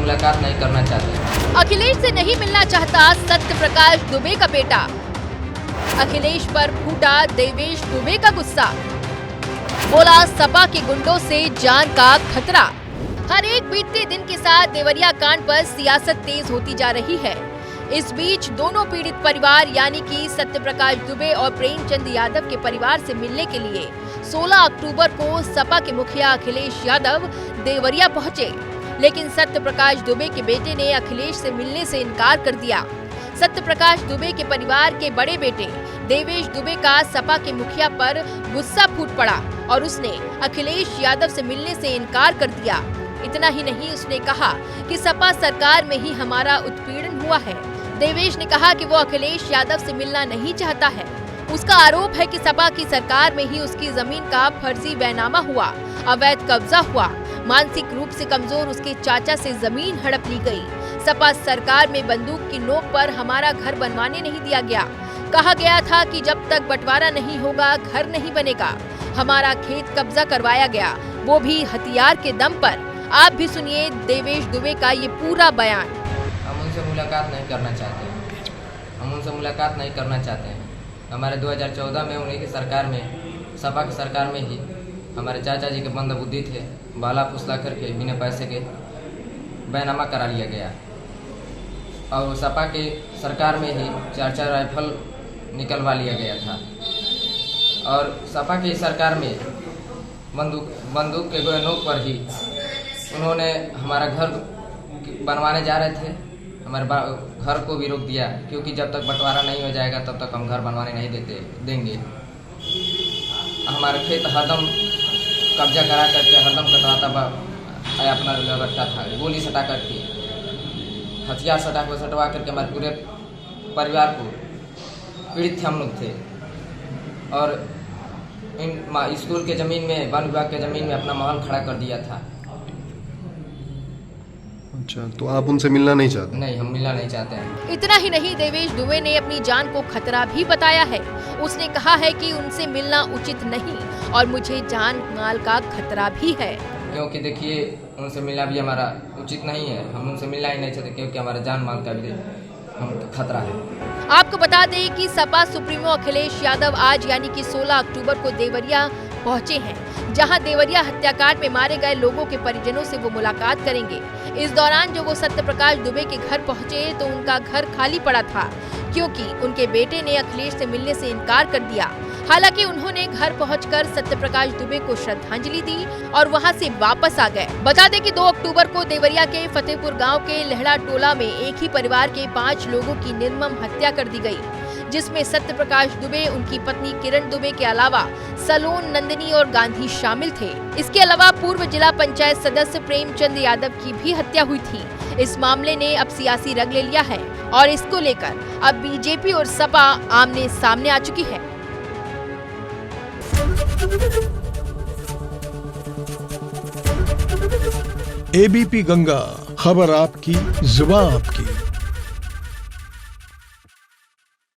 मुलाकात नहीं करना चाहते। अखिलेश से नहीं मिलना चाहता सत्य प्रकाश दुबे का बेटा। अखिलेश पर फूटा देवेश दुबे का गुस्सा। बोला सपा के गुंडों से जान का खतरा। हर एक बीतते दिन के साथ देवरिया कांड पर सियासत तेज होती जा रही है। इस बीच दोनों पीड़ित परिवार यानी कि सत्य प्रकाश दुबे और प्रेमचंद यादव के परिवार से मिलने के लिए 16 अक्टूबर को सपा के मुखिया अखिलेश यादव देवरिया पहुंचे, लेकिन सत्य प्रकाश दुबे के बेटे ने अखिलेश से मिलने से इनकार कर दिया। सत्य प्रकाश दुबे के परिवार के बड़े बेटे देवेश दुबे का सपा के मुखिया पर गुस्सा फूट पड़ा और उसने अखिलेश यादव से मिलने से इनकार कर दिया। इतना ही नहीं, उसने कहा कि सपा सरकार में ही हमारा उत्पीड़न हुआ है। देवेश ने कहा कि वो अखिलेश यादव से मिलना नहीं चाहता है। उसका आरोप है कि सपा की सरकार में ही उसकी जमीन का फर्जी बैनामा हुआ, अवैध कब्जा हुआ। मानसिक रूप से कमजोर उसके चाचा से जमीन हड़प ली गई। सपा सरकार में बंदूक की नोक पर हमारा घर बनवाने नहीं दिया गया। कहा गया था कि जब तक बंटवारा नहीं होगा घर नहीं बनेगा। हमारा खेत कब्जा करवाया गया, वो भी हथियार के दम पर। आप भी सुनिए देवेश दुबे का ये पूरा बयान। हम उनसे मुलाकात नहीं करना चाहते हैं। हम उनसे मुलाकात नहीं करना चाहते हैं। हमारे 2014 में उन्हीं की सरकार में, सपा की सरकार में ही हमारे चाचा जी के मंद बुद्धि थे, बाला फुसला करके बिना पैसे के बैनामा करा लिया गया। और सपा की सरकार में ही 4-4 राइफल निकलवा लिया गया था। और सपा की सरकार में बंदूक के नोक पर ही उन्होंने हमारा घर बनवाने जा रहे थे, हमारे घर को भी रोक दिया, क्योंकि जब तक बंटवारा नहीं हो जाएगा तब तक हम घर बनवाने नहीं देंगे। हमारा खेत हरदम कब्जा करा करके हरदम कटवाता अपना रखता था, गोली सटा करके, हथियार सटवा करके हमारे पूरे परिवार को पीड़ित थे हम लोग थे। और इन स्कूल के ज़मीन में, वन विभाग के ज़मीन में अपना महल खड़ा कर दिया था। अच्छा, तो आप उनसे मिलना नहीं चाहते? नहीं, हम मिलना नहीं चाहते हैं। इतना ही नहीं, देवेश दुबे ने अपनी जान को खतरा भी बताया है। उसने कहा है कि उनसे मिलना उचित नहीं और मुझे जान माल का खतरा भी है। क्योंकि देखिए, उनसे मिलना भी हमारा उचित नहीं है। हम उनसे मिलना ही नहीं चाहते क्योंकि हमारा जान माल का भी खतरा है। आपको बता दें कि सपा सुप्रीमो अखिलेश यादव आज यानी कि 16 अक्टूबर को देवरिया पहुंचे हैं, जहां देवरिया हत्याकांड में मारे गए लोगों के परिजनों से वो मुलाकात करेंगे। इस दौरान जो वो सत्य प्रकाश दुबे के घर पहुंचे तो उनका घर खाली पड़ा था, क्योंकि उनके बेटे ने अखिलेश से मिलने से इनकार कर दिया। हालांकि उन्होंने घर पहुंचकर सत्य प्रकाश दुबे को श्रद्धांजलि दी और वहां से वापस आ गए। बता दें कि 2 अक्टूबर को देवरिया के फतेहपुर गांव के लहड़ा टोला में एक ही परिवार के 5 लोगों की निर्मम हत्या कर दी गई, जिसमें सत्य प्रकाश दुबे, उनकी पत्नी किरण दुबे के अलावा सलोन, नंदिनी और गांधी शामिल थे। इसके अलावा पूर्व जिला पंचायत सदस्य प्रेमचंद यादव की भी हत्या हुई थी। इस मामले ने अब सियासी रंग ले लिया है और इसको लेकर अब बीजेपी और सपा आमने सामने आ चुकी है। एबीपी गंगा, खबर आपकी, जुबान आपकी।